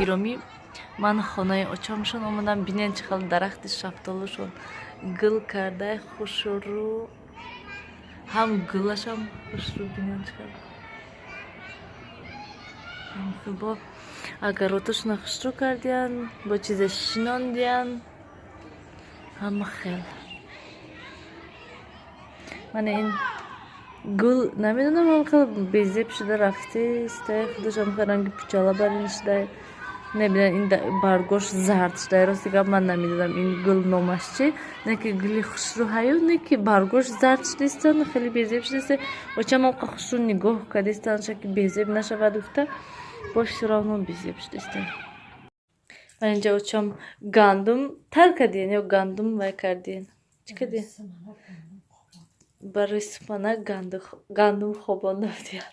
гиромӣ ман хонаи очамшон омадам. Бинен чӣ хел дарахти шафтолушон гул кардай хушрӯ, ҳам гулашам хушрӯ. Бинен чӣ хел бо агароташона хушрӯ кардиян, бо чизе шинондиян, ҳама хел. Мана ин гул намедонам алқал безеб шуда рафтест, худашам ранги пучала барин шуда. Небинам ин баргош зард шуда. Рости гап ман намедонам ин гул номаш чи. Не ки гули хушрӯ ҳаю, не ки баргош зард шудастан, хеле безеб шудаст. Очам алқа хушрӯ нигоҳ кардастан, шаки безеб нашавад гуфта, бош всё равно безеб шудастан. Ман инҷа очам гандум тар кардиен ё гандум вай кардиен. Чӣ кардиен? Барои супанак гандум хобонда будиян.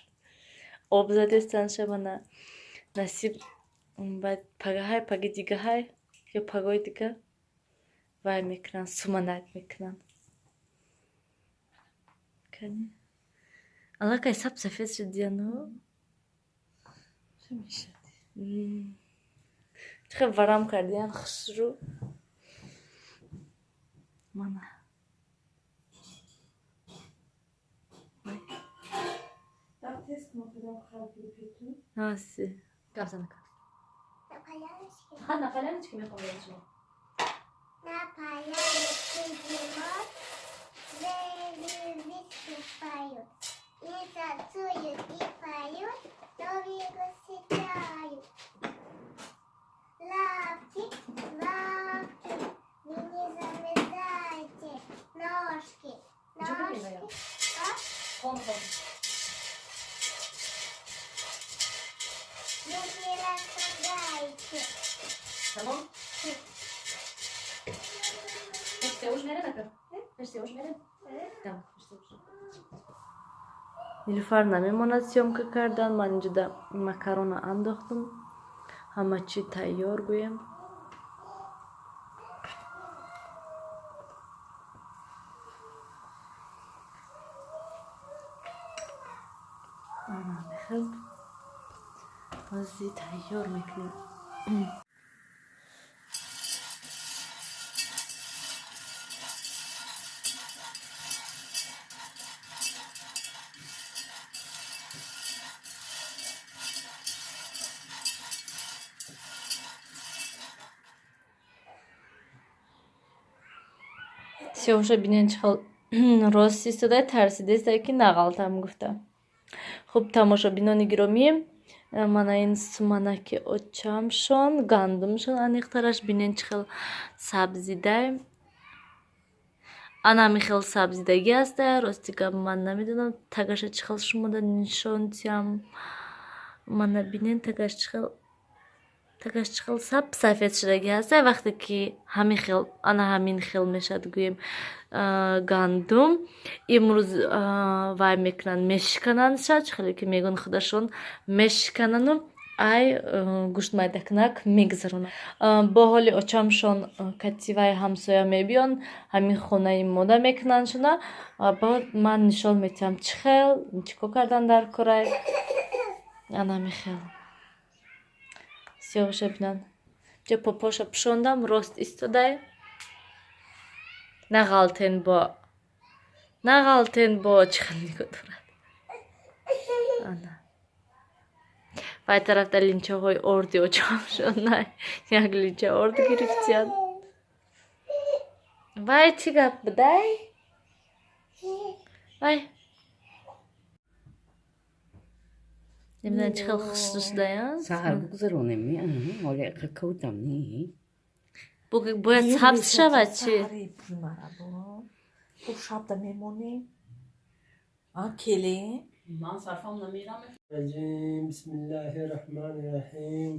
Об задастан шабана насиб баъд пагаҳай паги дигаҳай ё пагои дига вай мекунан, суманак мекунан. Кани аллакай саб сафед шудияну. Чӣ хел варам кардиян хушрӯ. Мана Аси. Гамзанка. На поляночке мехом бечмо. На поляночке зимой звезды поют, и танцуют, и поют, новые гости тают. Лапки, лапки, вы не замерзайте, ножки, ножки. Хон-хон. Руки расправляйте. Tamam. İşte hoş verin akı. İşte hoş verin. Tamam. İşte hoş. Nilufar намемонад съёмка кардан. Ман инҷода макарона андохтам. Ҳама чӣ тайёр гӯем. Ана бихел. Ази тайёр мекунем. Сиёша бинен чӣ хел рост истода тарсидаста ки нағалтам гуфта. Хуб тамошобинони гиромӣ, мана ин суманаки очамшон, гандумшон аниқтараш бинен чӣ хел сабзидай. Анами хел сабзидагӣ аста. Рости гап ман намедонам тагаша чӣ хел шумода нишон диям. Мана бинен тагаш чӣ хел сафед шудагӣ аста. Вақте ки ҳамин хел мешад гӯем гандум. Имрӯз вай мекунанд мешикананд шад. Хеле ки мегӯянд худашон мешиканану ай гӯштмайдакунак мегзаронанд. Бо ҳоли очамшон кативаи ҳамсоя мебиён, ҳамин хонаи мода мекунанд шуна. Баъд ман нишон медиҳам чӣ хел чӣ кор кардан дар корай. Анами хел сиёша бинан. Ҷа попоша пушондам рост истодай. Нағалтен бо чӣ хел нигоҳ дорад. Ана вай тарафта линчаҳои орди очамшон. Най як линча орд гирифтиян. Вай чӣ гап будай? Вай نمیدونم چه خیلی خوش داشتن. سهر بگذارونم حالا قکوتم نی. باید حبس شود چی؟ خب شب دا میمونی؟ کلی؟ من صرفم نمیرم. بسم الله الرحمن الرحیم.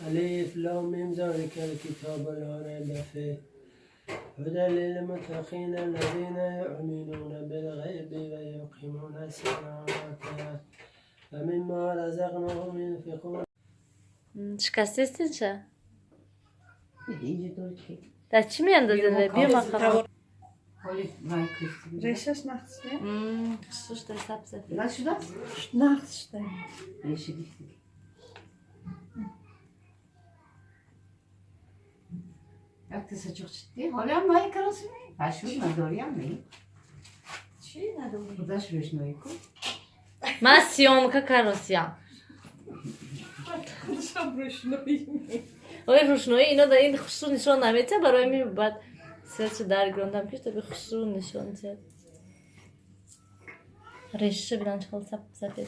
الف لام میم ذالک الکتاب لا ریب فیه هدی للمتقین الذین یؤمنون بالغیب و یقیمون الصلاة و مما رزقناهم ينفقون. شکسته استین چه؟ اینجا دور کی؟ در چی میاندازین؟ بیا مقام حالی من کشتیم. ریشش نقصه؟ سوش در سبزه نشده؟ نقصه. ریشه دیگه. Aktısa çok ciddi. Hala mı karası mı? Ha şu nadorya mı? چی نداری؟ Bu da şuraya noyku. من سیامکا کارosiyam. خودشم روشنایی Ой, рушной, اینا در این خسرو نشان نمیده برای می بعد سرچ درگراندم که تو به خسرو نشان زد. رشته بیلان چخال سفید.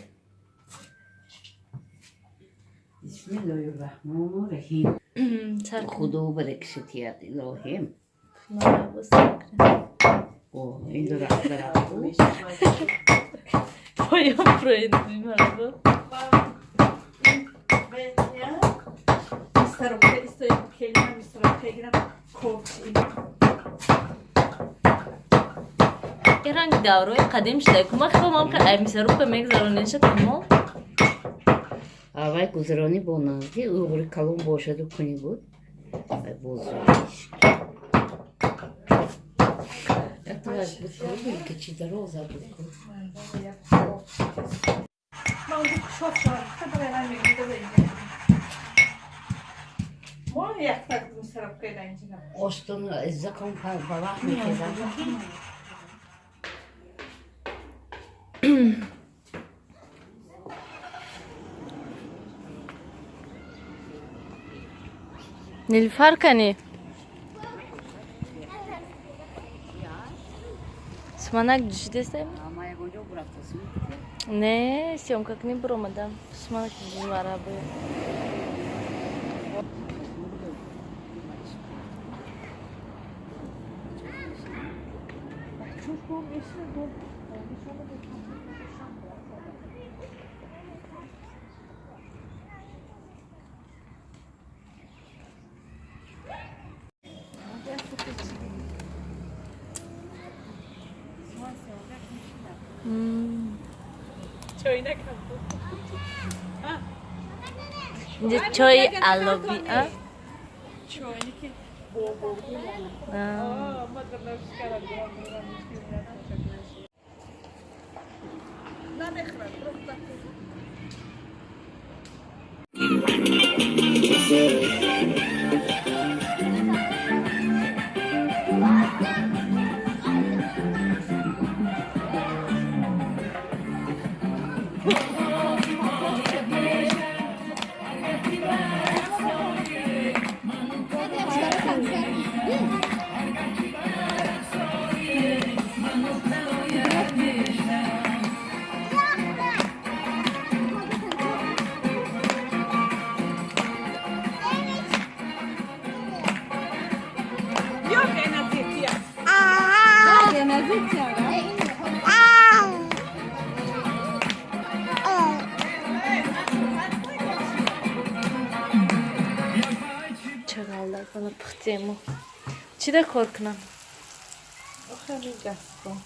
Bismillahirrahmanirrahim. سر Khudu berekşitiyat ilahim. کنار با سکره. O indira darabu. پایم پروید بیماره میسترم که استایم کلیم میسترم که گیرم کوچی این رنگ دوره قدیم شده که ما خواهم که ایمیسه رو به مگذارونیشه تمام Avay guzarani bonazdi. Uğur kalın boşadı kuni bu. Ay bozulmuş. Yaktılar bu tabi keçi de roza bu. من اونجا شاد شدم خیلی برای میگیده بگیرم ما یک تک میسترم که اینجا Ostonu zakon falan mı kezan? نیلوفر کنی سمانک düştü Ama ya goca bıraktasın. Ne, съемка не бромадам. Снимала bizim arabayı. چای نکن Şimdi çay alabi. Ha? چایی که بو ما درنش کردم نه نخرم Yok en az yetiyor. En az yetiyor. Çakallar bana pıhtıyımı. Çide korkuna. خیلی جسم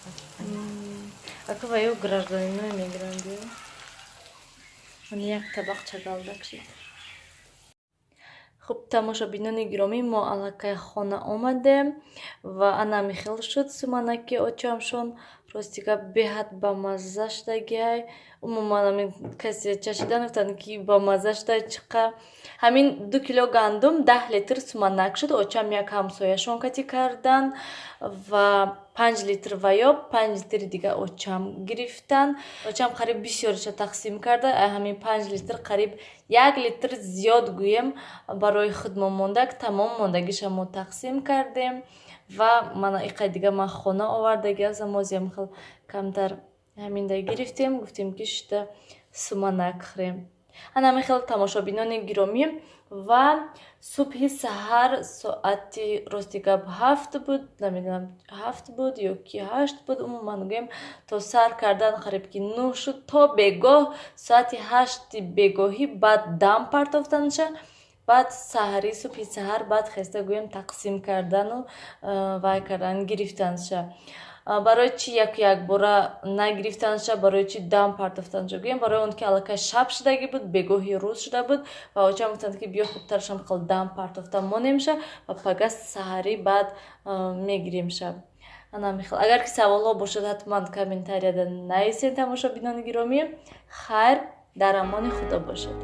Akıva yok gражданина emigran diyor. Hani yak tabak çakaldak şey. خب тамошобинони гиромӣ мо аллакай хона омадем ва ана михел шуд суманаки очамшон рости гап беҳад ба мазза шудагиай умуман ҳамин касе чашида гуфтанд ки ба мазза шуда чиқа ҳамин 2 кило гандум 10 литр суманак шуд очам як ҳамсояшон кати кардан ва 5 литр ва ё 5 литр дига очам гирифтанд очам қариб бисёриша тақсим карда ҳамин 5 литр қариб 1 литр зиёд гӯем барои худмон мондак тамом мондагиша мо тақсим кардем ва мана иқа дига ман хона овардаги ҳастам мозиям хел камтар ҳаминда гирифтем гуфтем ки шуда суманак хӯрем ана михел тамошобинони гиромӣ ва субҳи саҳар соати рости гап 7 буд намедонам 7 буд ё ки 8 буд умуман гӯем то сар кардан қариб ки 9 шуд то бегоҳ соати 8 бегоҳӣ баъд дам партофтанша баъд саҳари субҳи саҳар баъд хеста гӯем тақсим кардану вай кардан гирифтанша барои чӣ якбора нагирифтанша барои чӣ дам партофтанша гӯем барои он ки аллакай шаб шудагӣ буд бегоҳи рӯз шуда буд ва очам гуфтанд ки биё хубтарашам қил дам партофта монемша ва пага саҳарӣ баъд мегиремша ана михел агар ки саволҳо бошад ҳатман комментарияда нависед тамошобинони гиромӣ хайр дар амони худо бошед